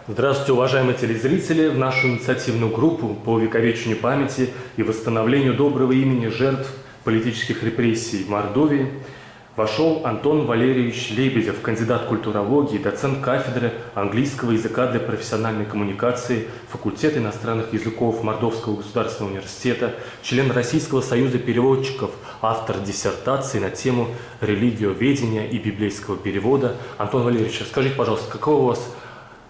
Здравствуйте, уважаемые телезрители! В нашу инициативную группу по увековечению памяти и восстановлению доброго имени жертв политических репрессий в Мордовии вошел Антон Валерьевич Лебедев, кандидат культурологии, доцент кафедры английского языка для профессиональной коммуникации факультета иностранных языков Мордовского государственного университета, член Российского союза переводчиков, автор диссертации на тему религиоведения и библейского перевода. Антон Валерьевич, скажите, пожалуйста, какое у вас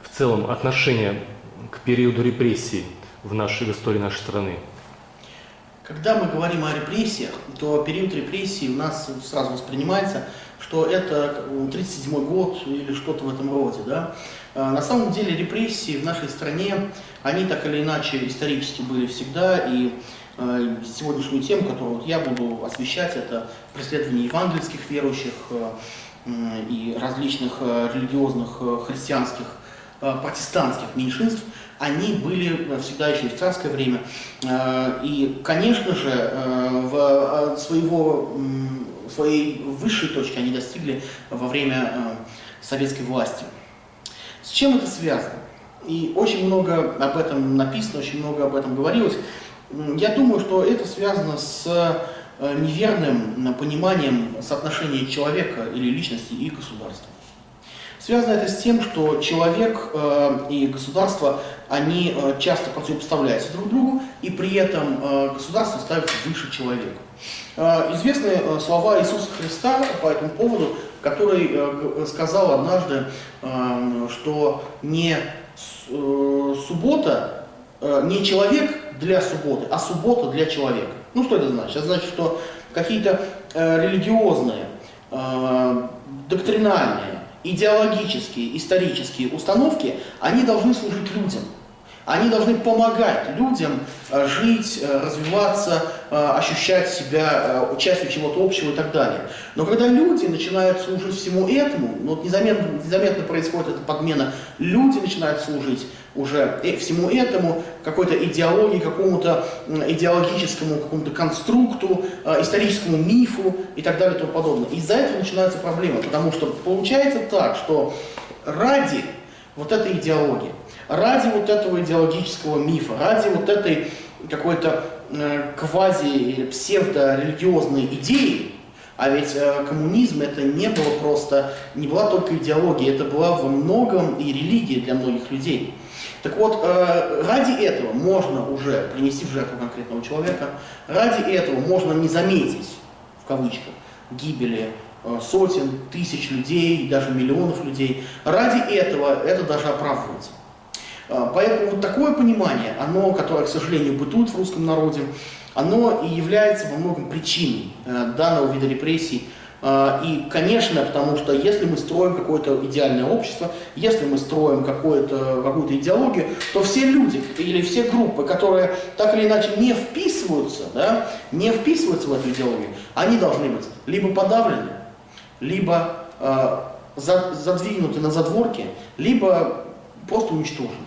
в целом отношение к периоду репрессий в истории нашей страны? Когда мы говорим о репрессиях, то период репрессий у нас сразу воспринимается, что это 1937 год или что-то в этом роде. Да? На самом деле репрессии в нашей стране, они так или иначе исторически были всегда, и сегодняшнюю тему, которую я буду освещать, это преследование евангельских верующих и различных религиозных христианских протестантских меньшинств, они были всегда еще и в царское время. И, конечно же, своей высшей точки они достигли во время советской власти. С чем это связано? И очень много об этом написано, очень много об этом говорилось. Я думаю, что это связано с неверным пониманием соотношения человека или личности и государства. Связано это с тем, что человек и государство, они часто противопоставляются друг другу, и при этом государство ставится выше человека. Известны слова Иисуса Христа по этому поводу, который сказал однажды, что не суббота, не человек для субботы, а суббота для человека. Ну что это значит? Это значит, что какие-то религиозные, доктринальные, идеологические, исторические установки, они должны служить людям. Они должны помогать людям жить, развиваться, ощущать себя частью чего-то общего и так далее. Но когда люди начинают служить всему этому, вот незаметно происходит эта подмена, люди начинают служить уже всему этому, какой-то идеологии, какому-то идеологическому какому-то конструкту, историческому мифу и так далее и тому подобное. Из-за этого начинаются проблемы, потому что получается так, что ради вот этой идеологии, ради вот этого идеологического мифа, ради вот этой какой-то квази- или псевдорелигиозной идеи, а ведь коммунизм это не была только идеология, это была во многом и религия для многих людей. Так вот, ради этого можно уже принести в жертву конкретного человека, ради этого можно не заметить, в кавычках, гибели сотен, тысяч людей, даже миллионов людей. Ради этого это даже оправдывается. Поэтому вот такое понимание, оно, которое, к сожалению, бытует в русском народе, оно и является во многом причиной данного вида репрессий. И, конечно, потому что если мы строим какое-то идеальное общество, если мы строим какую-то идеологию, то все люди или все группы, которые так или иначе не вписываются в эту идеологию, они должны быть либо подавлены, либо задвинуты на задворки, либо просто уничтожены.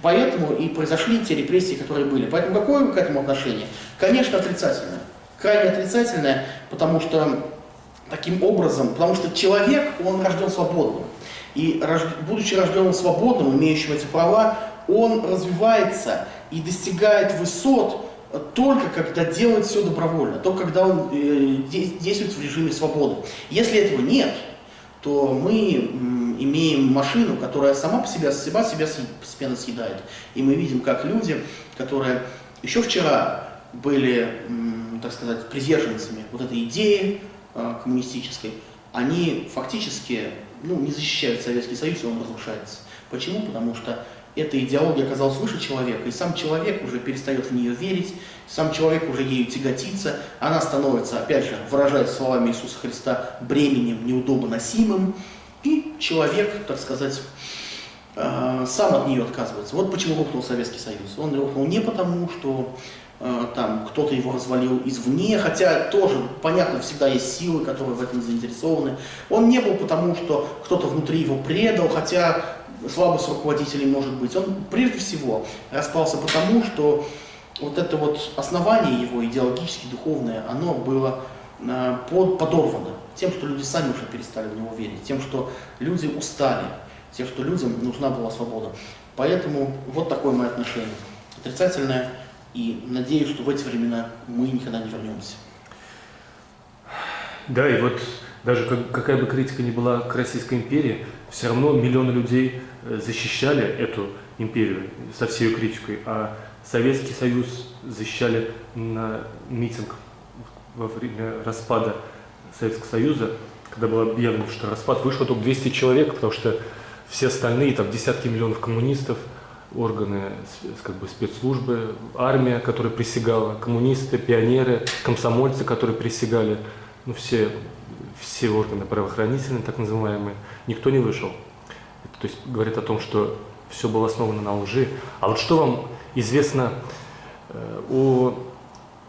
Поэтому и произошли те репрессии, которые были. Поэтому какое к этому отношение? Конечно, отрицательное. Крайне отрицательное, потому что человек, он рожден свободным. И будучи рожденным свободным, имеющим эти права, он развивается и достигает высот только когда делает все добровольно, только когда он действует в режиме свободы. Если этого нет, то мы имеем машину, которая сама по себе постепенно съедает. И мы видим, как люди, которые еще вчера были, так сказать, приверженцами вот этой идеи коммунистической, они фактически не защищают Советский Союз, и он разрушается. Почему? Потому что эта идеология оказалась выше человека, и сам человек уже перестает в нее верить, сам человек уже ею тяготится, она становится, опять же, выражаясь словами Иисуса Христа, бременем неудобоносимым, и человек, так сказать, сам от нее отказывается. Вот почему рухнул Советский Союз. Он рухнул не потому, что там кто-то его развалил извне, хотя тоже, понятно, всегда есть силы, которые в этом заинтересованы. Он не был потому, что кто-то внутри его предал, хотя слабость руководителей может быть. Он прежде всего распался потому, что вот это вот основание его идеологически духовное, оно было подорвано тем, что люди сами уже перестали в него верить, тем, что люди устали тем, что людям нужна была свобода. Поэтому вот такое мое отношение. Отрицательное, и надеюсь, что в эти времена мы никогда не вернемся. Да, и вот даже какая бы критика ни была к Российской империи, все равно миллионы людей защищали эту империю со всей ее критикой, а Советский Союз защищали на митинг во время распада Советского Союза, когда было объявлено, что распад, вышло только 200 человек, потому что все остальные, там десятки миллионов коммунистов, органы как бы спецслужбы, армия, которая присягала, коммунисты, пионеры, комсомольцы, которые присягали, ну все органы правоохранительные, так называемые, никто не вышел. Это, то есть говорит о том, что все было основано на лжи. А вот что вам известно о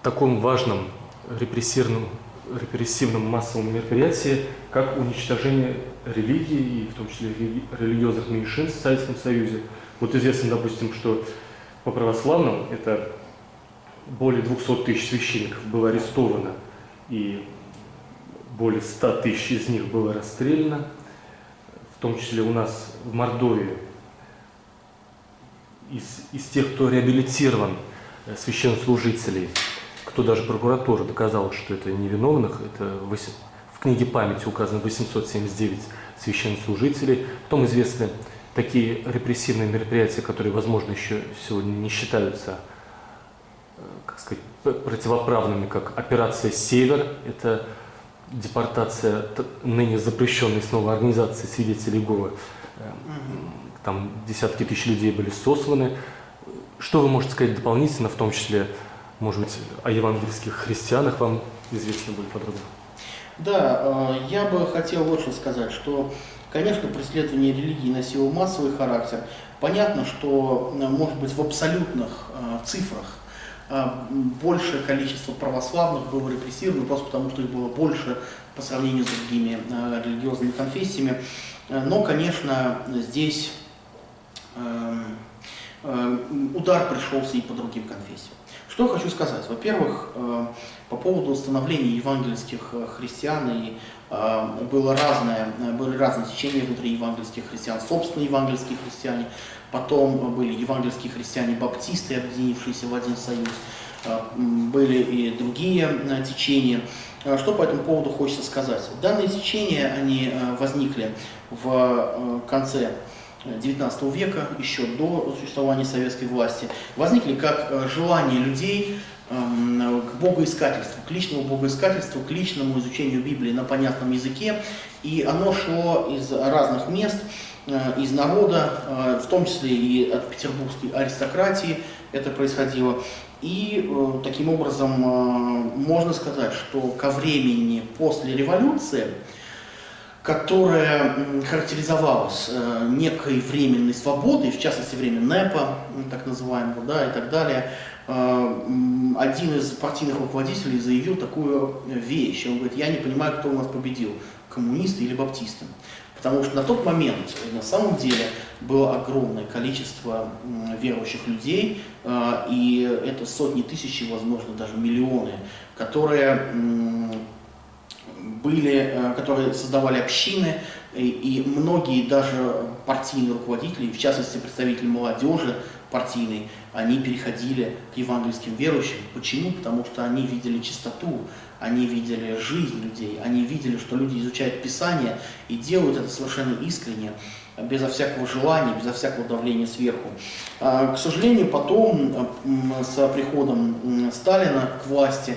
таком важном репрессивном массовом мероприятии, как уничтожение религии, и в том числе религиозных меньшинств в Советском Союзе? Вот известно, допустим, что по православным это более 200 тысяч священников было арестовано, и более 100 тысяч из них было расстреляно, в том числе у нас в Мордовии. Из тех, кто реабилитирован, священнослужителей, кто даже прокуратура доказала, что это невиновных, это в книге памяти указано 879 священнослужителей. Потом известны такие репрессивные мероприятия, которые, возможно, еще сегодня не считаются, как сказать, противоправными, как операция «Север», это депортация ныне запрещенной снова организации свидетелей Иеговы. Там десятки тысяч людей были сосланы. Что вы можете сказать дополнительно, в том числе, может быть, о евангельских христианах вам известно будет подробно? Да, я бы хотел вот что сказать, что, конечно, преследование религии носило массовый характер. Понятно, что, может быть, в абсолютных цифрах большее количество православных было репрессировано, просто потому что их было больше по сравнению с другими религиозными конфессиями. Но, конечно, здесь удар пришелся и по другим конфессиям. Что я хочу сказать? Во-первых, по поводу становления евангельских христиан, и были разные течения внутри евангельских христиан, собственно, евангельские христиане, потом были евангельские христиане-баптисты, объединившиеся в один союз, были и другие течения. Что по этому поводу хочется сказать? Данные течения, они возникли в конце XIX века, еще до существования советской власти, возникли как желание людей к богоискательству, к личному богоискательству, к личному изучению Библии на понятном языке. И оно шло из разных мест, из народа, в том числе и от петербургской аристократии это происходило. И таким образом можно сказать, что ко времени после революции, которая характеризовалась некой временной свободой, в частности время НЭПа, так называемого, да, и так далее, один из партийных руководителей заявил такую вещь. Он говорит: я не понимаю, кто у нас победил, коммунисты или баптисты. Потому что на тот момент, на самом деле, было огромное количество верующих людей, и это сотни тысяч, возможно, даже миллионы, которые создавали общины, и многие даже партийные руководители, в частности представители молодежи партийной, они переходили к евангельским верующим. Почему? Потому что они видели чистоту, они видели жизнь людей, они видели, что люди изучают Писание и делают это совершенно искренне, безо всякого желания, безо всякого давления сверху. К сожалению, потом, с приходом Сталина к власти,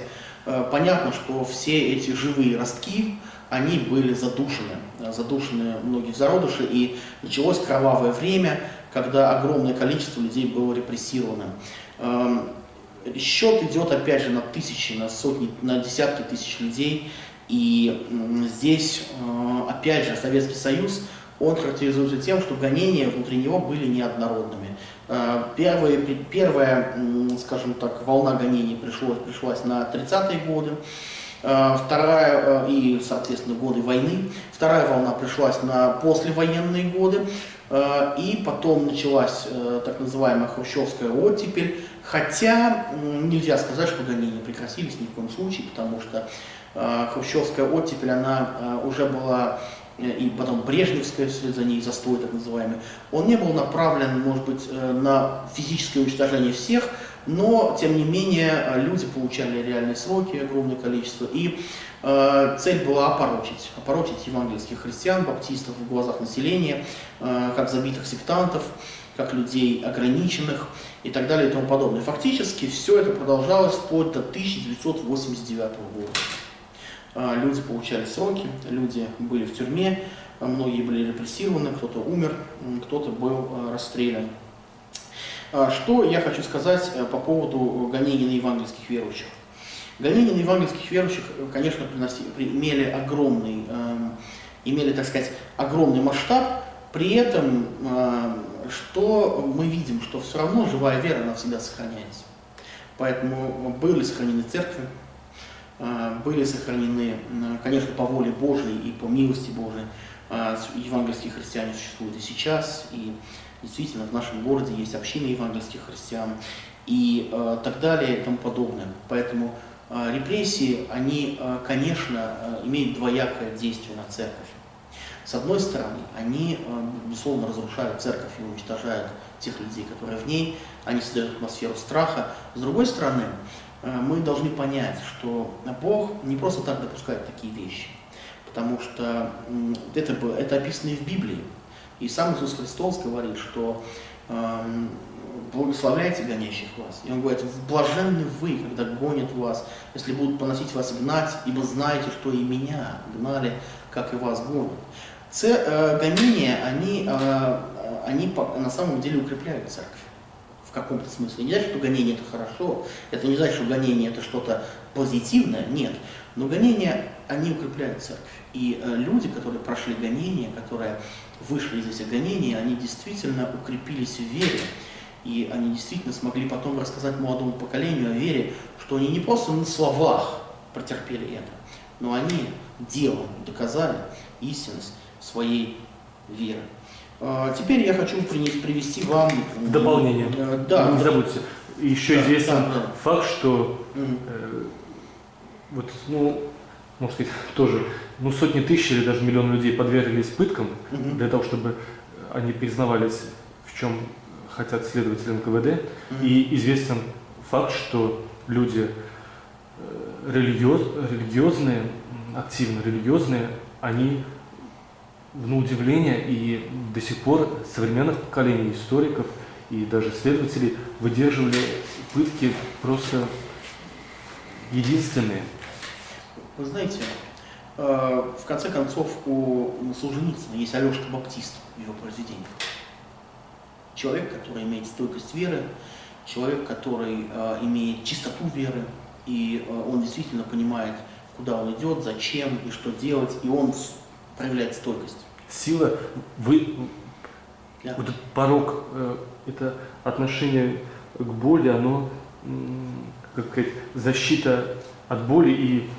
понятно, что все эти живые ростки, они были задушены многие зародыши, и началось кровавое время, когда огромное количество людей было репрессировано. Счет идет опять же на тысячи, на сотни, на десятки тысяч людей, и здесь опять же Советский Союз, он характеризуется тем, что гонения внутри него были неоднородными. Первая, скажем так, волна гонений пришлась на 30-е годы, вторая, и, соответственно, годы войны. Вторая волна пришлась на послевоенные годы, и потом началась так называемая хрущевская оттепель, хотя нельзя сказать, что гонения прекратились ни в коем случае, потому что хрущевская оттепель, она уже была и потом Брежневская вслед за ней, застой так называемый, он не был направлен, может быть, на физическое уничтожение всех, но, тем не менее, люди получали реальные сроки, огромное количество, и цель была опорочить евангельских христиан, баптистов в глазах населения, как забитых сектантов, как людей ограниченных и так далее и тому подобное. Фактически все это продолжалось вплоть до 1989 года. Люди получали сроки, люди были в тюрьме, многие были репрессированы, кто-то умер, кто-то был расстрелян. Что я хочу сказать по поводу гонений на евангельских верующих. Гонения на евангельских верующих, конечно, имели, так сказать, огромный масштаб, при этом, что мы видим, что все равно живая вера, она всегда сохраняется. Поэтому были сохранены церкви, были сохранены, конечно, по воле Божией и по милости Божией. Евангельские христиане существуют и сейчас, и действительно в нашем городе есть общины евангельских христиан и так далее и тому подобное. Поэтому репрессии, они, конечно, имеют двоякое действие на церковь. С одной стороны, они, безусловно, разрушают церковь и уничтожают тех людей, которые в ней, они создают атмосферу страха. С другой стороны, мы должны понять, что Бог не просто так допускает такие вещи, потому что это описано и в Библии. И сам Иисус Христос говорит, что благословляйте гонящих вас. И Он говорит, блаженны вы, когда гонят вас, если будут поносить вас и гнать, ибо знаете, что и меня гнали, как и вас гонят. Гонения, они на самом деле укрепляют церковь. В каком-то смысле. Не значит, что гонение это хорошо, это не значит, что гонение это что-то позитивное, нет. Но гонения, они укрепляют церковь. И люди, которые прошли гонения, которые вышли из этих гонений, они действительно укрепились в вере. И они действительно смогли потом рассказать молодому поколению о вере, что они не просто на словах претерпели это, но они делом доказали истинность своей веры. Теперь я хочу привести вам... Дополнение. Да. Не забудьте. Еще известен факт, что может сказать, тоже сотни тысяч или даже миллион людей подверглись пыткам для того, чтобы они признавались, в чем хотят следователи НКВД. И известен факт, что люди религиозные, активно религиозные, они на удивление и до сих пор современных поколений историков и даже следователей выдерживали пытки просто единственные. Вы знаете, в конце концов у Солженицына есть Алешка Баптист в его произведениях. Человек, который имеет стойкость веры, человек, который имеет чистоту веры, и он действительно понимает, куда он идет, зачем и что делать, и он проявляет стойкость. Сила, вот этот порог, это отношение к боли, оно, как сказать, защита от боли, и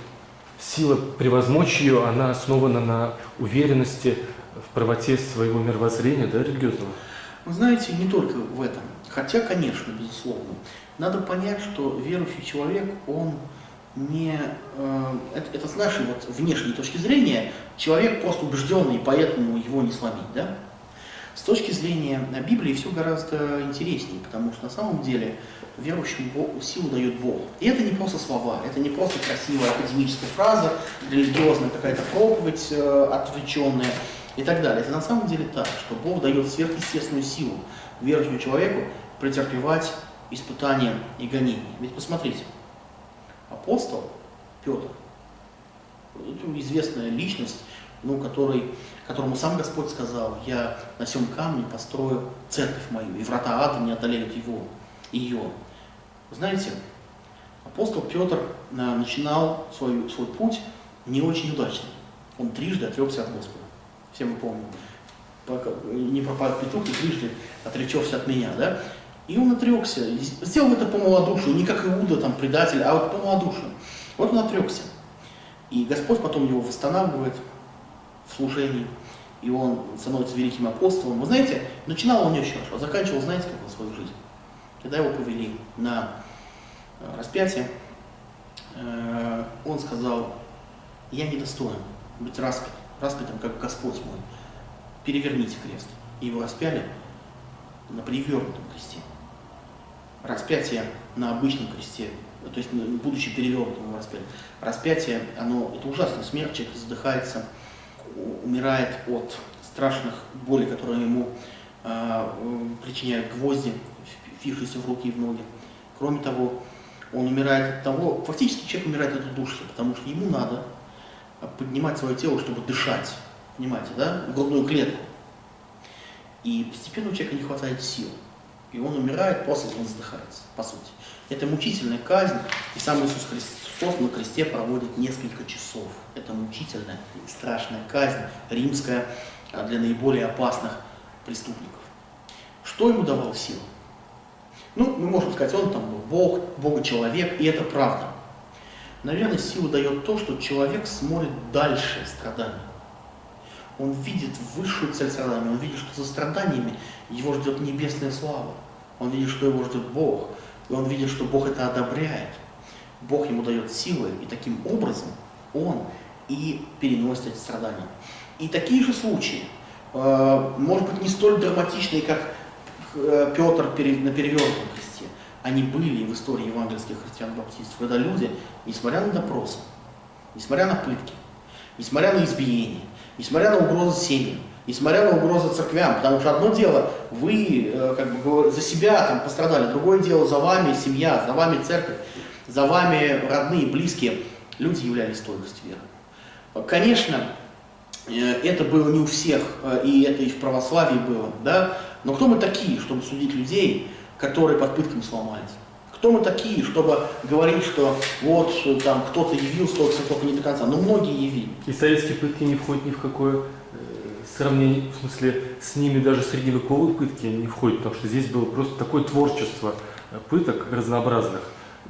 сила превозмочь ее, она основана на уверенности в правоте своего мировоззрения, да, религиозного. Вы знаете, не только в этом. Хотя, конечно, безусловно. Надо понять, что верующий человек, он не... Это с нашей внешней точки зрения, человек просто убежденный, и поэтому его не сломить, да? С точки зрения Библии все гораздо интереснее, потому что на самом деле верующему силу дает Бог. И это не просто слова, это не просто красивая академическая фраза, религиозная какая-то проповедь отвлеченная и так далее. Это на самом деле так, что Бог дает сверхъестественную силу верующему человеку претерпевать испытания и гонения. Ведь посмотрите, апостол Петр, это известная личность, которому сам Господь сказал, я на сем камне построю церковь мою, и врата ада не одолеют ее. Знаете, апостол Петр начинал свой путь не очень удачно. Он трижды отрекся от Господа. Все мы помним. Не пропадет петух, и трижды отречешься от меня, да? И он отрекся. Сделал это по малодушию, не как Иуда, там, предатель, а вот по малодушию. Вот он отрекся. И Господь потом его восстанавливает в служении, и он становится великим апостолом. Вы знаете, начинал он не очень хорошо, заканчивал, знаете, как свою жизнь. Когда его повели на распятие, он сказал, я недостоин быть распят распятым, как Господь мой. Переверните крест. И его распяли на перевернутом кресте. Распятие на обычном кресте, то есть будучи перевернутым его распяли. Распятие, это ужасная смерть, человек задыхается, умирает от страшных болей, которые ему причиняют гвозди, впившиеся в руки и в ноги. Кроме того, он умирает от того, фактически человек умирает от удушья, потому что ему надо поднимать свое тело, чтобы дышать, понимаете, да, грудную клетку. И постепенно у человека не хватает сил. И он умирает, после он задыхается, по сути. Это мучительная казнь, и сам Иисус Христос на кресте проводит несколько часов. Это мучительная, страшная казнь, римская, для наиболее опасных преступников. Что ему давало силу? Мы можем сказать, он там был Бог, Бога-человек, и это правда. Наверное, силу дает то, что человек смотрит дальше страданий. Он видит высшую цель страдания, он видит, что за страданиями его ждет небесная слава. Он видит, что его ждет Бог, и он видит, что Бог это одобряет. Бог ему дает силы, и таким образом он и переносит эти страдания. И такие же случаи, может быть, не столь драматичные, как Петр на перевернутом кресте, они были в истории евангельских христиан-баптистов, когда люди, несмотря на допросы, несмотря на пытки, несмотря на избиения, несмотря на угрозы семьям, несмотря на угрозы церквям, потому что одно дело, вы за себя там пострадали, другое дело за вами семья, за вами церковь, за вами родные, близкие, люди являлись стойкостью веры. Конечно, это было не у всех, и это и в православии было, да, но кто мы такие, чтобы судить людей, которые под пытками сломались? Кто мы такие, чтобы говорить, что вот там кто-то явил столько, только не до конца? Многие явили. И советские пытки не входят ни в какое сравнение, в смысле, с ними даже средневековые пытки не входят, потому что здесь было просто такое творчество пыток разнообразных,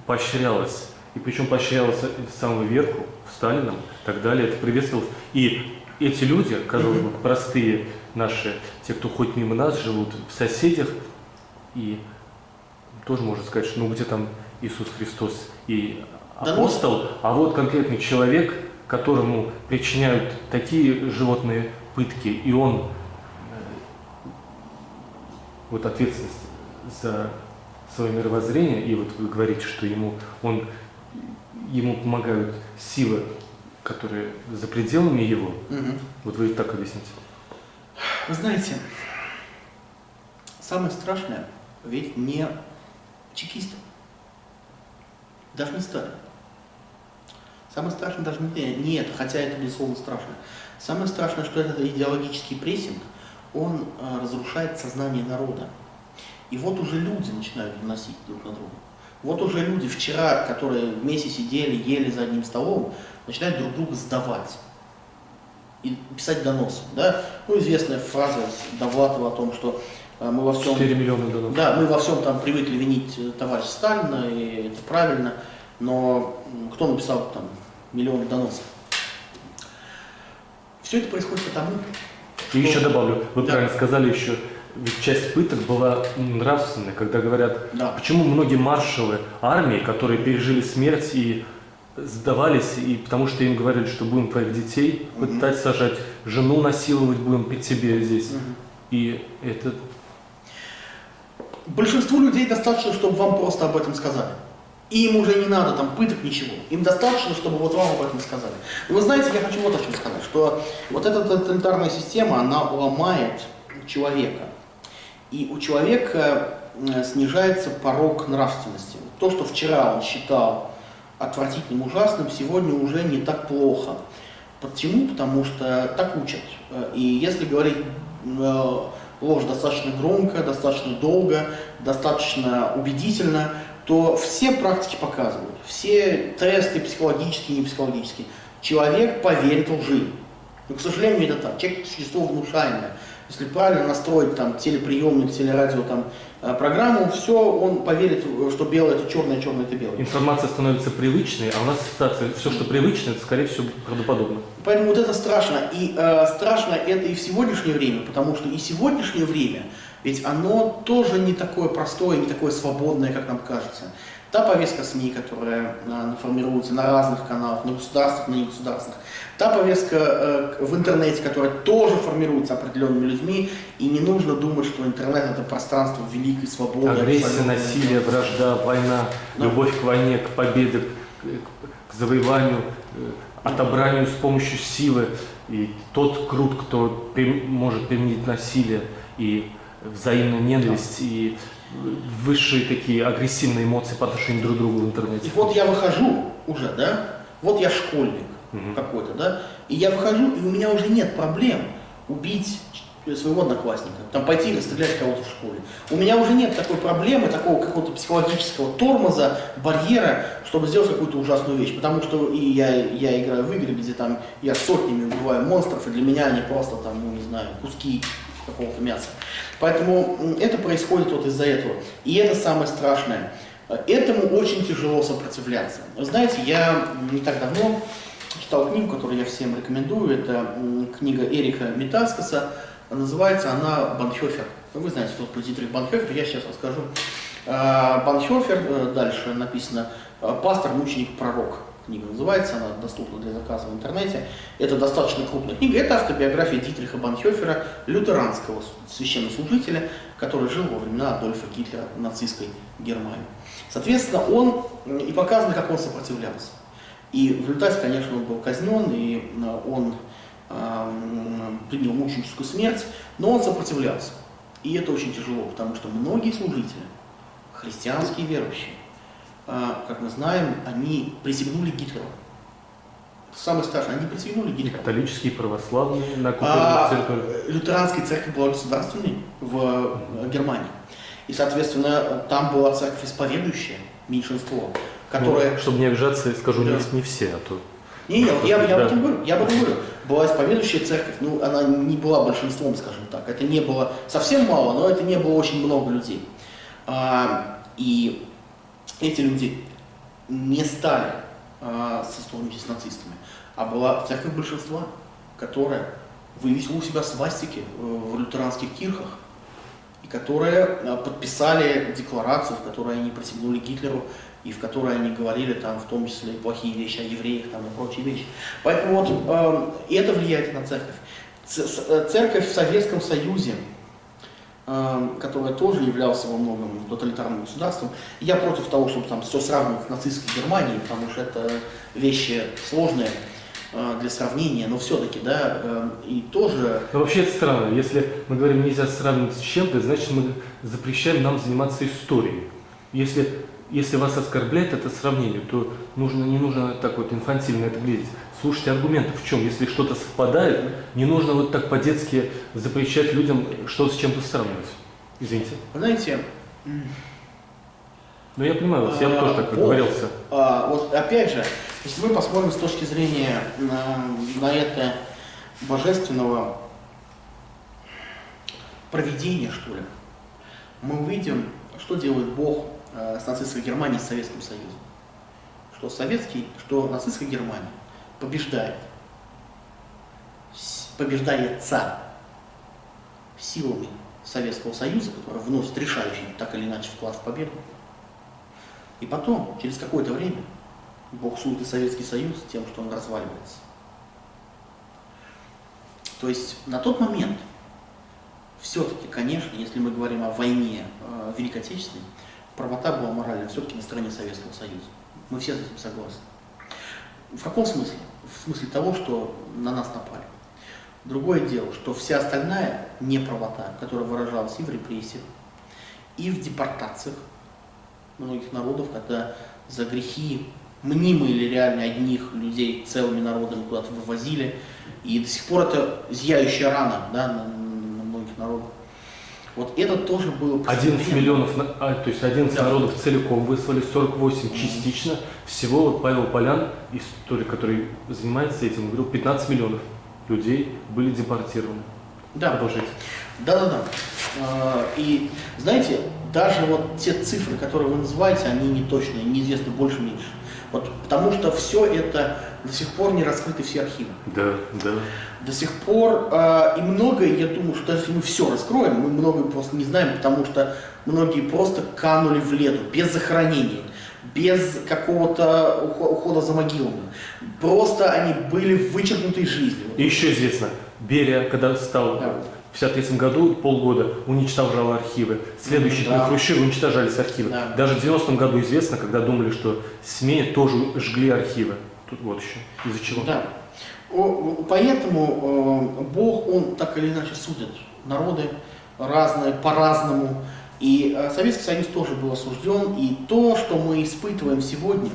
поощрялось. И причем поощрялось с самого верху, Сталином и так далее, это приветствовалось. И эти люди, казалось бы, простые наши, те, кто ходит мимо нас, живут в соседях, и тоже можно сказать, что где там Иисус Христос и апостол, а вот конкретный человек, которому причиняют такие животные пытки, и он вот ответственность за свое мировоззрение, и вот вы говорите, что ему помогают силы, которые за пределами его. Вот вы так объясните. Вы знаете, самое страшное ведь не чекисты, даже не Сталин. Самое страшное даже не это, хотя это безусловно страшно. Самое страшное, что этот идеологический прессинг, он разрушает сознание народа. И вот уже люди начинают доносить друг на друга. Вот уже люди вчера, которые вместе сидели, ели за одним столом, начинают друг друга сдавать и писать доносы. Да? Известная фраза Довлатова о том, что мы во всем... 4 миллиона доносов. Да, мы во всем там привыкли винить товарища Сталина, и это правильно, но кто написал там миллионы доносов? Все это происходит потому, И еще добавлю, вы правильно сказали еще, ведь часть пыток была нравственной, когда говорят, почему многие маршалы армии, которые пережили смерть и сдавались, и потому что им говорили, что будем твоих детей пытать сажать, жену насиловать будем при тебе здесь. И это... Большинству людей достаточно, чтобы вам просто об этом сказали. И им уже не надо там пыток, ничего. Им достаточно, чтобы вот вам об этом сказали. И вы знаете, я хочу вот о чем сказать, что вот эта тоталитарная система, она ломает человека. И у человека снижается порог нравственности. То, что вчера он считал отвратительным, ужасным, сегодня уже не так плохо. Почему? Потому что так учат. И если говорить ложь достаточно громко, достаточно долго, достаточно убедительно, то все практики показывают, все тесты психологические и непсихологические, человек поверит лжи. Но, к сожалению, это так. Человек – существо внушаемое. Если правильно настроить там телеприемник, телерадио, там, программу, все, он поверит, что белое это черное, черное это белое. Информация становится привычной, а у нас ситуация, все, что привычно, это, скорее всего, правдоподобно. Поэтому вот это страшно. И страшно это и в сегодняшнее время, потому что и сегодняшнее время, ведь оно тоже не такое простое, не такое свободное, как нам кажется. та повестка СМИ, которая формируется на разных каналах, на государственных, на негосударственных, та повестка в интернете, которая тоже формируется определенными людьми, и не нужно думать, что интернет это пространство великой свободы. Агрессия, насилие, вражда, война, любовь к войне, к победе, к завоеванию, отобранию с помощью силы. И тот крут, кто может применить насилие и взаимную ненависть, и высшие такие агрессивные эмоции по отношению друг к другу в интернете. И вот я выхожу уже, да, вот я школьник какой-то, да, и я выхожу, и у меня уже нет проблем убить своего одноклассника, там пойти и расстрелять кого-то в школе. У меня уже нет такой проблемы, такого какого-то психологического тормоза, барьера, чтобы сделать какую-то ужасную вещь. Потому что и я играю в игры, где там я сотнями убиваю монстров, и для меня они просто там, ну не знаю, куски какого-то мяса. Поэтому это происходит вот из-за этого. И это самое страшное. Этому очень тяжело сопротивляться. Вы знаете, я не так давно читал книгу, которую я всем рекомендую. Это книга Эриха Метаскаса. Называется она «Бонхёфер». Вы знаете, кто такой Дитрих Бонхёфер, я сейчас расскажу. Бонхёфер, дальше написано «Пастор, мученик, пророк». Книга называется, она доступна для заказа в интернете. Это достаточно крупная книга. Это автобиография Дитриха Бонхёфера, лютеранского священнослужителя, который жил во времена Адольфа Гитлера в нацистской Германии. Соответственно, он и показано, как он сопротивлялся. И в результате, конечно, он был казнен, и он принял мученическую смерть, но он сопротивлялся. И это очень тяжело, потому что многие служители, христианские верующие, как мы знаем, они присягнули Гитлеру. Самое страшное, они присягнули Гитлеру. Католические, православные, на церковь. Лютеранская церковь была государственной в Германии. И, соответственно, там была церковь исповедующая, меньшинство, которое... Ну, чтобы не обижаться, скажу, Да. не все, а то... Я об этом говорю. Была исповедующая церковь, ну, она не была большинством, скажем так. Это не было совсем мало, но это не было очень много людей. И эти люди не стали сотрудничать с нацистами, а была церковь большинства, которая вывесила у себя свастики в лютеранских кирхах, и которые подписали декларацию, в которой они присягнули Гитлеру, и в которой они говорили там в том числе и плохие вещи о евреях там, и прочие вещи. Поэтому вот, это влияет на церковь. Церковь в Советском Союзе, которая тоже являлся во многом тоталитарным государством. Я против того, чтобы там все сравнивать с нацистской Германией, потому что это вещи сложные для сравнения, но все-таки, да, и тоже... Но вообще это странно. Если мы говорим, нельзя сравнивать с чем-то, значит мы запрещаем нам заниматься историей. Если вас оскорбляет это сравнение, то не нужно так вот инфантильно это глядеть. Слушайте аргументы в чем. Если что-то совпадает, не нужно вот так по-детски запрещать людям что-то с чем-то сравнивать. Извините. Вы знаете... Ну я понимаю вас, я бы тоже так проговорился. Вот опять же, если мы посмотрим с точки зрения на это божественного провидения, что ли, мы увидим, что делает Бог с нацистской Германией и с Советским Союзом. Что нацистская Германия побеждается силами Советского Союза, который вносит решающий, так или иначе, вклад в победу. И потом, через какое-то время, Бог судит и Советский Союз тем, что он разваливается. То есть на тот момент, все-таки, конечно, если мы говорим о войне Великой Отечественной, правота была моральная все-таки на стороне Советского Союза. Мы все с этим согласны. В каком смысле? В смысле того, что на нас напали. Другое дело, что вся остальная неправота, которая выражалась и в репрессиях, и в депортациях многих народов, когда за грехи, мнимые или реальные, одних людей целыми народами куда-то вывозили, и до сих пор это зияющая рана, да, на многих народах. Вот это тоже было... 11 миллионов, то есть 11 народов целиком выслали, 48 частично. Всего вот Павел Полян, историк, который занимается этим, говорил, 15 миллионов людей были депортированы. Да. Продолжайте. Да. И знаете, даже вот те цифры, которые вы называете, они не точные, неизвестно больше-меньше. Вот, потому что все это до сих пор не раскрыты все архивы. Да. До сих пор, и многое, я думаю, что даже если мы все раскроем, мы многое просто не знаем, потому что многие просто канули в лету, без захоронений. без какого-то ухода за могилами. Просто они были вычеркнуты из жизни. И еще известно, Берия, когда стал Да. в 1953 году, полгода, уничтожал архивы. Следующие Да. Хрущев уничтожались архивы. Да. Даже в 90-м году известно, когда думали, что СМИ тоже жгли архивы. Тут вот еще. Из-за чего? Да. Поэтому Бог, Он так или иначе судит. Народы разные, по-разному. И Советский Союз тоже был осужден. И то, что мы испытываем сегодня,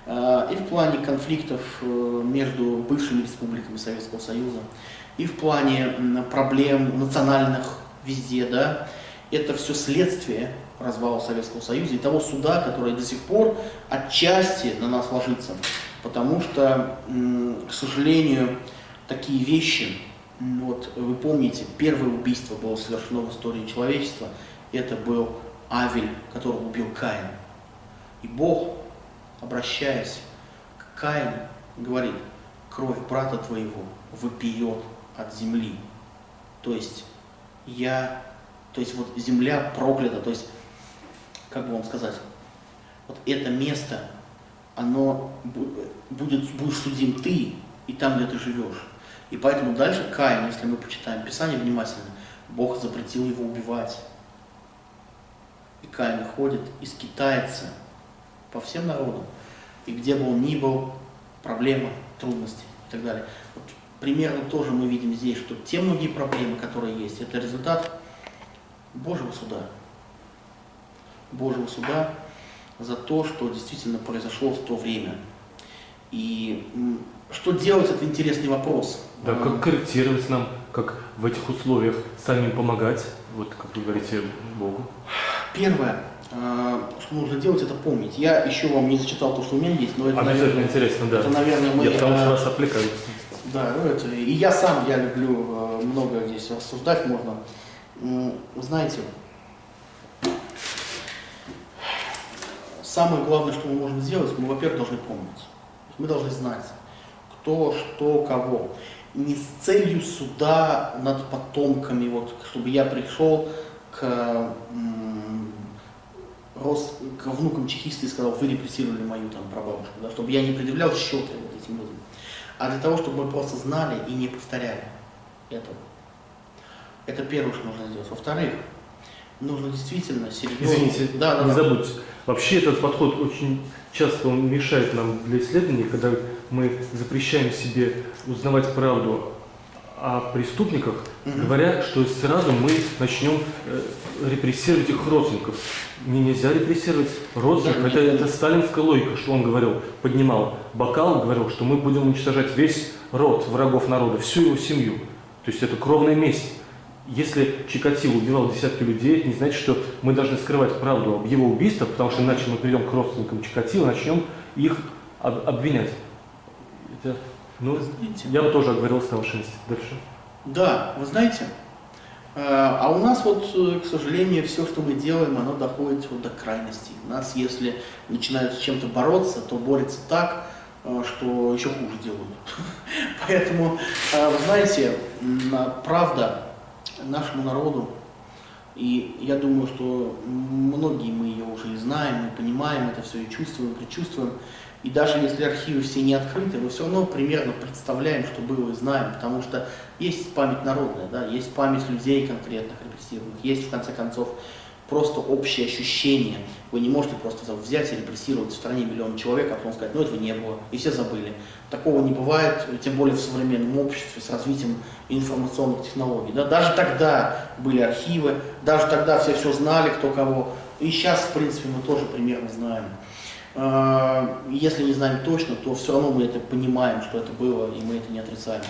и в плане конфликтов между бывшими республиками Советского Союза, и в плане проблем национальных везде, да, это все следствие развала Советского Союза и того суда, который до сих пор отчасти на нас ложится. Потому что, к сожалению, такие вещи, вот вы помните, первое убийство было совершено в истории человечества, это был Авель, которого убил Каин. И Бог, обращаясь к Каину, говорит: кровь брата твоего вопиет от земли. То есть вот земля проклята, то есть, как бы вам сказать, вот это место, оно будешь судим ты и там, где ты живешь. И поэтому дальше Каин, если мы почитаем Писание внимательно, Бог запретил его убивать. И Каин ходит и скитается по всем народам. И где бы он ни был, проблема, трудности и так далее. Вот примерно тоже мы видим здесь, что те многие проблемы, которые есть, это результат Божьего суда. Божьего суда за то, что действительно произошло в то время. И что делать, это интересный вопрос. Да, как корректировать нам, как в этих условиях самим помогать, вот как вы говорите, Богу? Первое, что нужно делать, это помнить. Я еще вам не зачитал то, что у меня есть, но это, Обязательно наверное, интересно, да. это, наверное, мы... Я потому что вас отвлекаю. Да, ну это, и я сам, я люблю много здесь рассуждать можно. Знаете, самое главное, что мы можем сделать, мы, во-первых, должны помнить. Мы должны знать, кто, что, кого. Не с целью суда над потомками, вот, чтобы я пришел к внукам чекиста и сказал: вы репрессировали мою там прабабушку, да, чтобы я не предъявлял счеты вот этим людям, а для того, чтобы мы просто знали и не повторяли этого. Это первое, что нужно сделать. Во-вторых, нужно действительно серьезно... Извините, не забудьте. Вообще этот подход очень часто он мешает нам для исследований, когда мы запрещаем себе узнавать правду о преступниках, говоря, что сразу мы начнем репрессировать их родственников. Нельзя репрессировать родственников. Да, это сталинская логика, что он говорил, поднимал бокал, говорил, что мы будем уничтожать весь род врагов народа, всю его семью. То есть это кровная месть. Если Чикатило убивал десятки людей, это не значит, что мы должны скрывать правду об его убийстве, потому что иначе мы придем к родственникам Чикатило и начнем их обвинять. Это, я бы тоже оговорился на вашем месте. Дальше. Да, вы знаете, а у нас вот, к сожалению, все, что мы делаем, оно доходит вот до крайностей. У нас, если начинают с чем-то бороться, то борются так, что еще хуже делают. Поэтому, вы знаете, правда нашему народу, и я думаю, что многие мы ее уже и знаем, и понимаем это все, и чувствуем, предчувствуем. И даже если архивы все не открыты, мы все равно примерно представляем, что было, и знаем, потому что есть память народная, да, есть память людей конкретных репрессированных, есть в конце концов просто общее ощущение. Вы не можете просто взять и репрессировать в стране миллион человек, а потом сказать: ну этого не было, и все забыли. Такого не бывает, тем более в современном обществе с развитием информационных технологий. Да? Даже тогда были архивы, даже тогда все знали, кто кого. И сейчас, в принципе, мы тоже примерно знаем. Если не знаем точно, то все равно мы это понимаем, что это было, и мы это не отрицаем.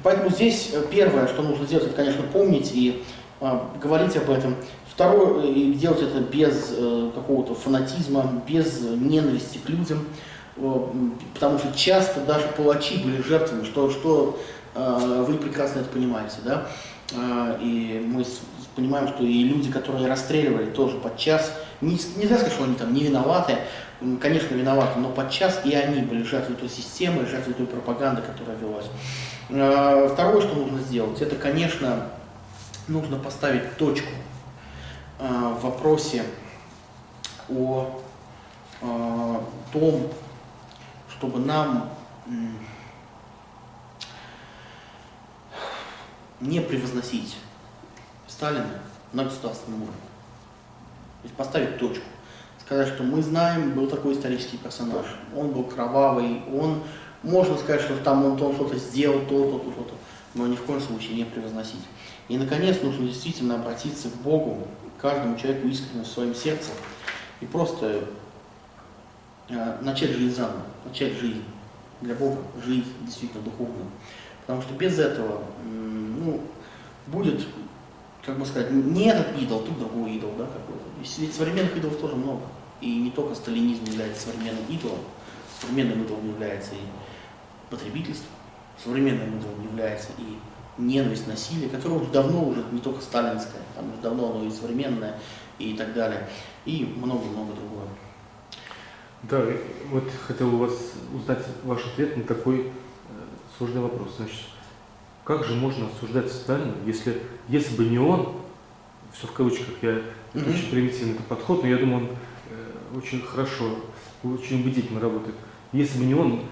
Поэтому здесь первое, что нужно сделать, это, конечно, помнить и говорить об этом. Второе, и делать это без какого-то фанатизма, без ненависти к людям, потому что часто даже палачи были жертвами, что вы прекрасно это понимаете, да? И мы понимаем, что и люди, которые расстреливали, тоже подчас, нельзя сказать, что они там не виноваты, конечно, виноваты, но подчас и они были жертвой той системы, жертвой той пропаганды, которая велась. Второе, что нужно сделать, это, конечно, нужно поставить точку в вопросе о том, чтобы нам не превозносить Сталина на государственном уровне. То есть поставить точку. Сказать, что мы знаем, был такой исторический персонаж, он был кровавый, он, можно сказать, что там он что-то сделал, то-то, но ни в коем случае не превозносить. И, наконец, нужно действительно обратиться к Богу, каждому человеку искренне в своем сердце, и просто начать жизнь заново, начать жизнь для Бога, жизнь действительно духовную. Потому что без этого будет, как бы сказать, не этот идол, тут другой идол, да, какой-то. Ведь современных идолов тоже много. И не только сталинизм является современным идолом, современным идолом является и потребительство, современным идолом является и ненависть, насилие, которое уже давно уже не только сталинское, там уже давно оно и современное, и так далее, и много-много другое. Да, вот хотел у вас узнать ваш ответ на такой сложный вопрос. Значит, как же можно осуждать Сталина, если бы не он, все в кавычках, это очень примитивный подход, но я думаю, он очень хорошо, очень убедительно работает. Если бы не он,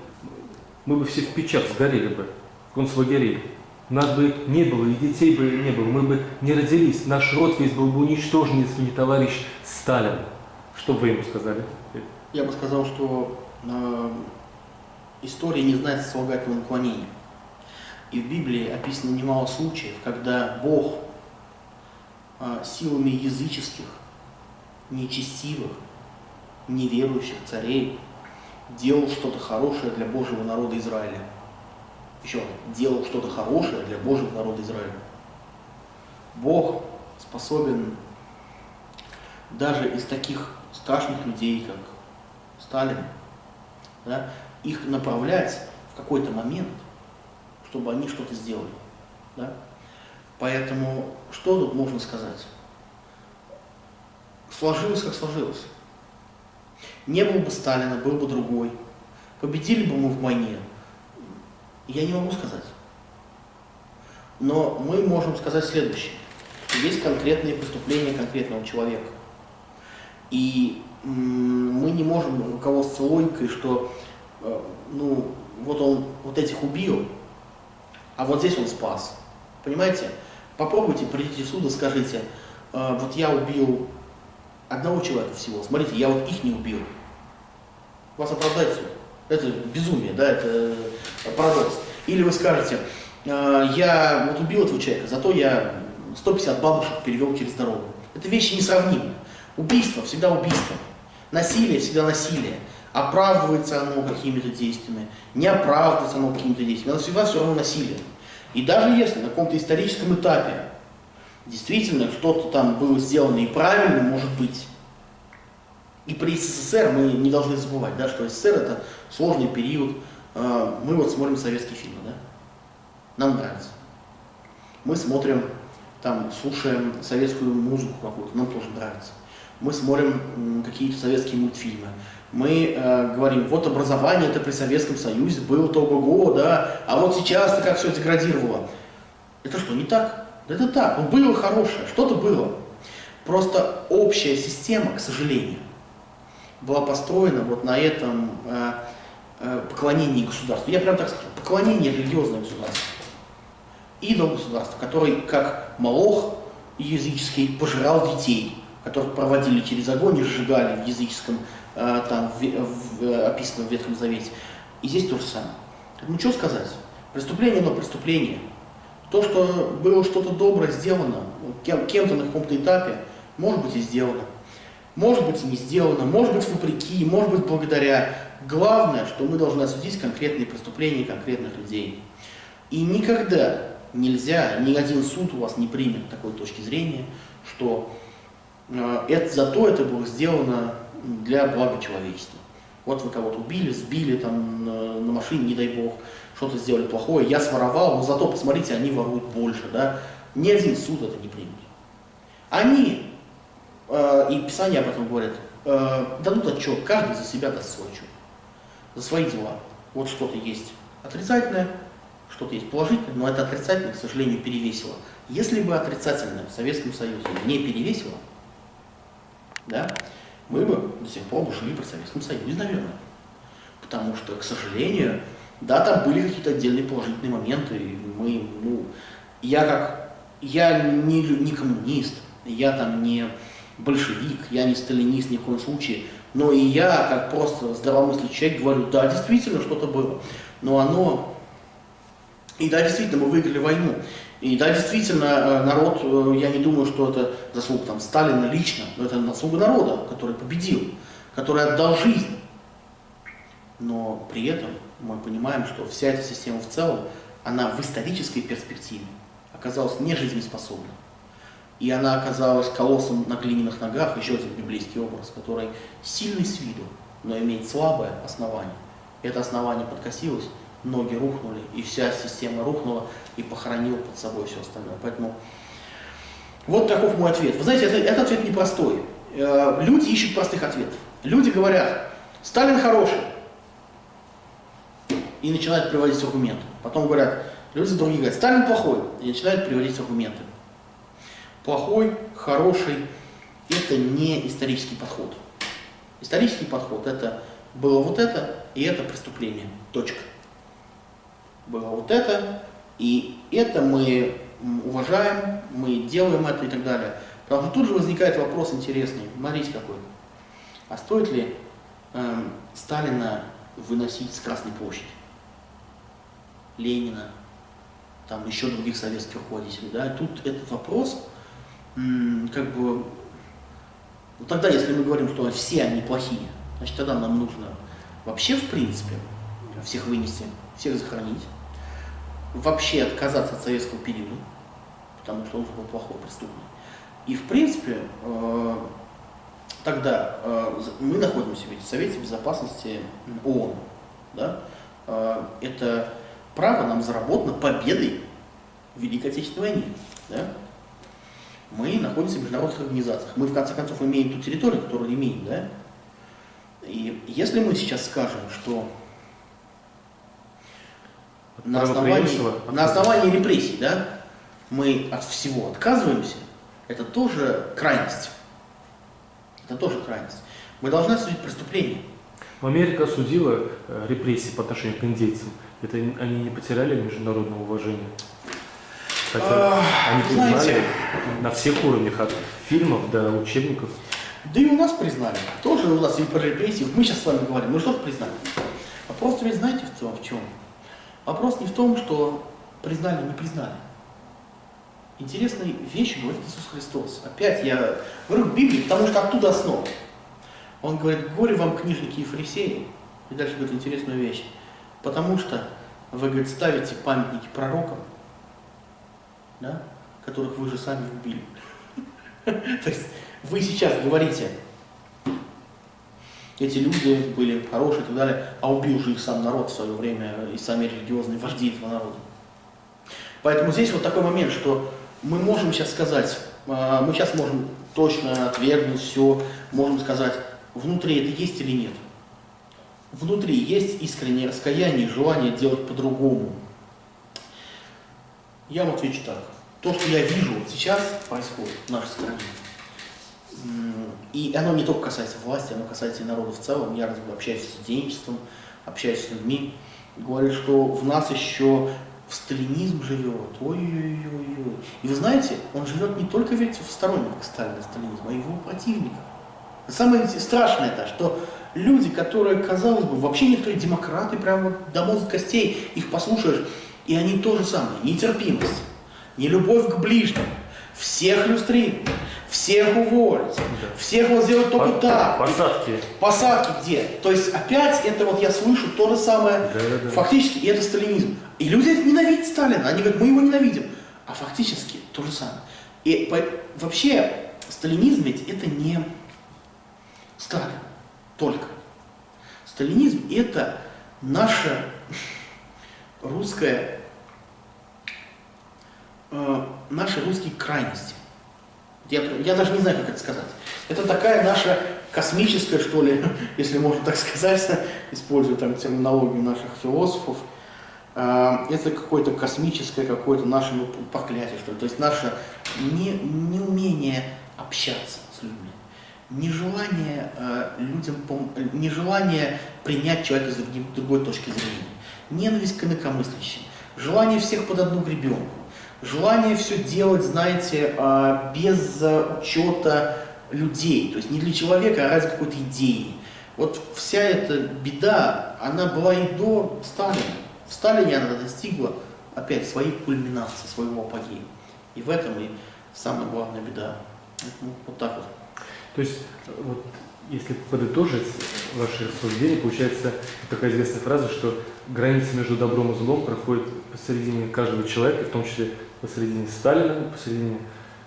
мы бы все в печах сгорели бы, в концлагерей. Нас бы не было, и детей бы не было, мы бы не родились, наш род весь был бы уничтожен, если бы не товарищ Сталин. Что бы вы ему сказали? Я бы сказал, что история не знает сослагательного наклонения. И в Библии описано немало случаев, когда Бог силами языческих, нечестивых, неверующих царей делал что-то хорошее для Божьего народа Израиля. Еще раз, делал что-то хорошее для Божьего народа Израиля. Бог способен даже из таких страшных людей, как Сталин, да, их направлять в какой-то момент, чтобы они что-то сделали. Да? Поэтому что тут можно сказать? Сложилось, как сложилось. Не был бы Сталина, был бы другой. Победили бы мы в войне. Я не могу сказать. Но мы можем сказать следующее. Есть конкретные преступления конкретного человека. И мы не можем руководствоваться логикой, что вот он вот этих убил, а вот здесь он спас. Понимаете? Попробуйте, придите в суд и скажите, вот я убил одного человека всего, смотрите, я вот их не убил. Вас оправдает суд. Это безумие, да, это парадокс. Или вы скажете, я вот убил этого человека, зато я 150 бабушек перевел через дорогу. Это вещи несравнимые. Убийство всегда убийство. Насилие всегда насилие. Оправдывается оно какими-то действиями, не оправдывается оно какими-то действиями. Оно всегда все равно насилие. И даже если на каком-то историческом этапе действительно что-то там было сделано и правильно, может быть, и при СССР мы не должны забывать, да, что СССР это сложный период. Мы вот смотрим советские фильмы, да? Нам нравится. Мы смотрим, там, слушаем советскую музыку какую-то, нам тоже нравится. Мы смотрим какие-то советские мультфильмы. Мы говорим, вот образование это при Советском Союзе было того-го, да, а вот сейчас-то как все деградировало. Это что, не так? Да это так, ну было хорошее, что-то было. Просто общая система, к сожалению, была построена вот на этом поклонении государству. Я прям так скажу, поклонение религиозного государства. Идол государства, который, как Молох языческий, пожирал детей, которых проводили через огонь и сжигали в языческом, там, описанном в Ветхом Завете. И здесь то же самое. Ну что сказать? Преступление, но преступление. То, что было что-то доброе сделано, кем-то на каком-то этапе, может быть и сделано. Может быть и не сделано, может быть вопреки, может быть благодаря. Главное, что мы должны осудить конкретные преступления конкретных людей. И никогда нельзя, ни один суд у вас не примет такой точки зрения, что зато это было сделано для блага человечества. Вот вы кого-то убили, сбили там на машине, не дай бог, что-то сделали плохое, я своровал, но зато, посмотрите, они воруют больше, да. Ни один суд это не примет. Они, и Писание об этом говорит, дадут отчет, каждый за себя даст свой отчет, за свои дела. Вот что-то есть отрицательное, что-то есть положительное, но это отрицательное, к сожалению, перевесило. Если бы отрицательное в Советском Союзе не перевесило, да, мы бы до сих пор жили при Советском Союзе, наверное. Потому что, к сожалению, да, там были какие-то отдельные положительные моменты. И я не коммунист, я там не большевик, я не сталинист ни в коем случае. Но и я, как просто здравомыслящий человек, говорю, да, действительно, что-то было. И да, действительно, мы выиграли войну. И да, действительно, народ, я не думаю, что это заслуга там Сталина лично, но это заслуга народа, который победил, который отдал жизнь. Но при этом мы понимаем, что вся эта система в целом, она в исторической перспективе оказалась нежизнеспособна. И она оказалась колоссом на глиняных ногах, еще один библейский образ, который сильный с виду, но имеет слабое основание. Это основание подкосилось, ноги рухнули, и вся система рухнула и похоронила под собой все остальное. Поэтому вот таков мой ответ. Вы знаете, этот ответ непростой. Люди ищут простых ответов. Люди говорят, Сталин хороший, и начинают приводить аргументы. Потом говорят, люди другие говорят, Сталин плохой, и начинают приводить аргументы. Плохой, хороший – это не исторический подход. Исторический подход – это было вот это, и это преступление. Точка. Было вот это, и это мы уважаем, мы делаем это и так далее. Потому что тут же возникает вопрос интересный. Смотрите какой. А стоит ли Сталина выносить с Красной площади? Ленина, там еще других советских руководителей. Да? Тут этот вопрос, как бы, ну, тогда, если мы говорим, что все они плохие, значит, тогда нам нужно вообще, в принципе, всех вынести, всех захоронить, вообще отказаться от советского периода, потому что он был плохой, преступный. И, в принципе, тогда мы находимся ведь в Совете Безопасности ООН. Да? Это право нам заработано победой в Великой Отечественной войне. Да? Мы находимся в международных организациях. Мы, в конце концов, имеем ту территорию, которую имеем. Да? И если мы сейчас скажем, что на основании репрессий, да, мы от всего отказываемся, это тоже крайность. Это тоже крайность. Мы должны осудить преступление. Америка осудила репрессии по отношению к индейцам. Это они не потеряли международного уважения? Хотя они признали на всех уровнях, от фильмов до учебников. Да и у нас признали. Тоже у нас и про репрессии. Мы сейчас с вами говорим, мы что-то признали. Вопрос ведь знаете в чем? Вопрос не в том, что признали, не признали. Интересные вещи говорит Иисус Христос. Опять я говорю к Библии, потому что оттуда основа. Он говорит, горе вам, книжники и фарисеи. И дальше говорит интересную вещь. Потому что вы, говорит, ставите памятники пророкам, да, которых вы же сами убили. То есть вы сейчас говорите, эти люди были хорошие и так далее, а убил же их сам народ в свое время и сами религиозные вожди этого народа. Поэтому здесь вот такой момент, что мы можем сейчас сказать, мы сейчас можем точно отвергнуть все, можем сказать, внутри это есть или нет. Внутри есть искреннее раскаяние и желание делать по-другому. Я вам отвечу так. То, что я вижу вот сейчас происходит в нашей стране, и оно не только касается власти, оно касается и народа в целом. Я общаюсь с студенчеством, общаюсь с людьми, говорю, что в нас еще сталинизм живет. Ой-ой-ой. И вы знаете, он живет не только ведь в сторонниках Сталина, сталинизма, а и в его противниках. Самое страшное это, что люди, которые, казалось бы, вообще некоторые демократы, прямо до мозга костей, их послушаешь, и они то же самое. Нетерпимость, нелюбовь к ближним, всех люстрировать, всех уволить, всех вот сделать только так. Посадки. Посадки где? То есть опять это вот я слышу то же самое, фактически, и это сталинизм. И люди ненавидят Сталина, они говорят, мы его ненавидим. А фактически то же самое. И вообще сталинизм ведь это не Сталин только. Сталинизм это наша русская, наши русские крайности. Я даже не знаю, как это сказать. Это такая наша космическая, что ли, если можно так сказать, используя там терминологию наших философов, это какое-то космическое, какое-то наше проклятие, что ли. То есть наше неумение общаться с людьми. нежелание принять человека с другой точки зрения, ненависть к инакомыслящим, желание всех под одну гребенку, желание все делать, знаете, без учета людей, то есть не для человека, а ради какой-то идеи. Вот вся эта беда, она была и до Сталина. В Сталине она достигла опять своей кульминации, своего апогея. И в этом и самая главная беда. Вот так вот. То есть, вот, если подытожить ваши рассуждения, получается такая известная фраза, что граница между добром и злом проходит посередине каждого человека, в том числе посередине Сталина, посередине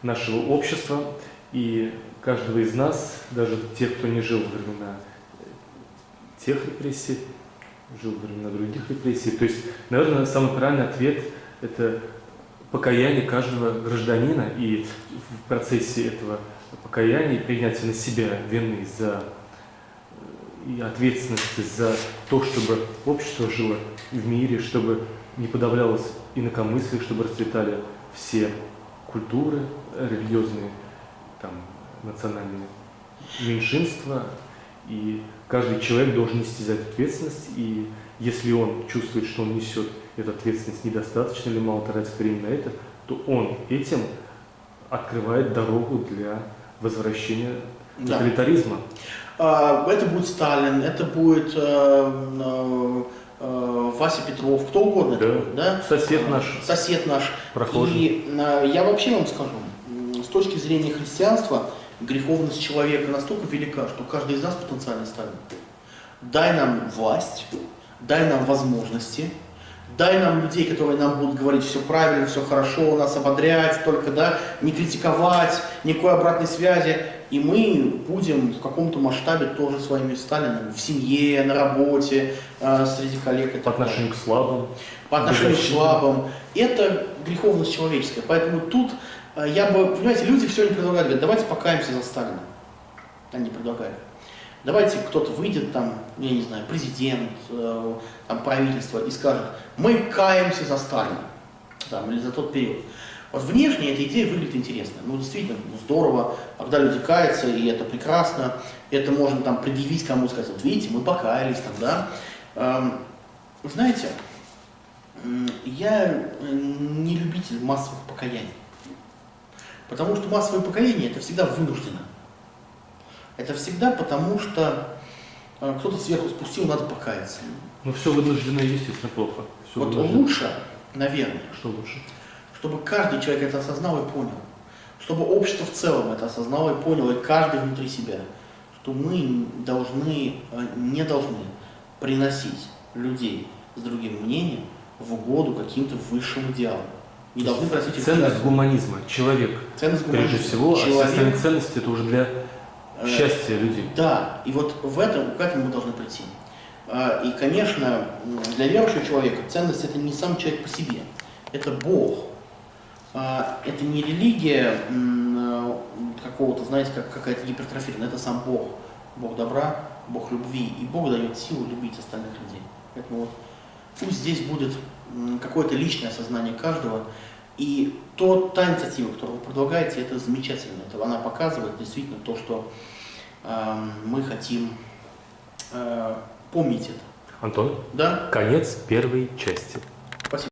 нашего общества, и каждого из нас, даже тех, кто не жил во времена тех репрессий, жил во времена других репрессий. То есть, наверное, самый правильный ответ – это покаяние каждого гражданина, и в процессе этого покаяния и принятия на себя вины и ответственности за то, чтобы общество жило в мире, чтобы не подавлялось инакомыслие, чтобы расцветали все культуры, религиозные, там, национальные меньшинства, и каждый человек должен нести за это ответственность, и если он чувствует, что он несет эту ответственность недостаточно или мало тратит времени на это, то он этим открывает дорогу для возвращения тоталитаризма. Это будет Сталин, это будет Вася Петров, кто угодно. Да. Это будет, да? Сосед наш. Прохожий. И я вообще вам скажу, с точки зрения христианства, греховность человека настолько велика, что каждый из нас потенциально Сталин. Дай нам власть, дай нам возможности, дай нам людей, которые нам будут говорить все правильно, все хорошо, нас ободрять, только да, не критиковать, никакой обратной связи. И мы будем в каком-то масштабе тоже своими Сталинами, в семье, на работе, среди коллег. По отношению к слабым. По отношению к слабым. Это греховность человеческая. Поэтому тут я бы, понимаете, люди все не предлагают, говорят, давайте покаемся за Сталина. Они предлагают. Давайте кто-то выйдет, там, я не знаю, президент, там, правительство и скажет, мы каемся за Сталина, там, или за тот период. Вот внешне эта идея выглядит интересно. Ну, действительно, здорово, когда люди каются, и это прекрасно. Это можно там предъявить кому-то, сказать, вот видите, мы покаялись там, да. Знаете, я не любитель массовых покаяний. Потому что массовое покаяние это всегда вынуждено. Это всегда потому, что кто-то сверху спустил, надо покаяться. Но все вынуждено, естественно, плохо. Все вот вынуждено. лучше, наверное, Что лучше? чтобы каждый человек это осознал и понял. Чтобы общество в целом это осознало и поняло, и каждый внутри себя. Что мы не должны приносить людей с другим мнением в угоду каким-то высшим идеалам. Не должны просить их ценность гуманизма, человек, ценность гуманизма. прежде всего, а все остальные ценности это уже для счастья людей. Да, и вот к этому мы должны прийти. И, конечно, для верующего человека ценность это не сам человек по себе, это Бог. Это не религия какого-то, знаете, как какая-то гипертрофированная, это сам Бог. Бог добра, Бог любви, и Бог дает силу любить остальных людей. Поэтому вот пусть здесь будет какое-то личное осознание каждого, и та инициатива, которую вы предлагаете, это замечательно. Это она показывает действительно то, что мы хотим помнить это. Антон, Да? конец первой части.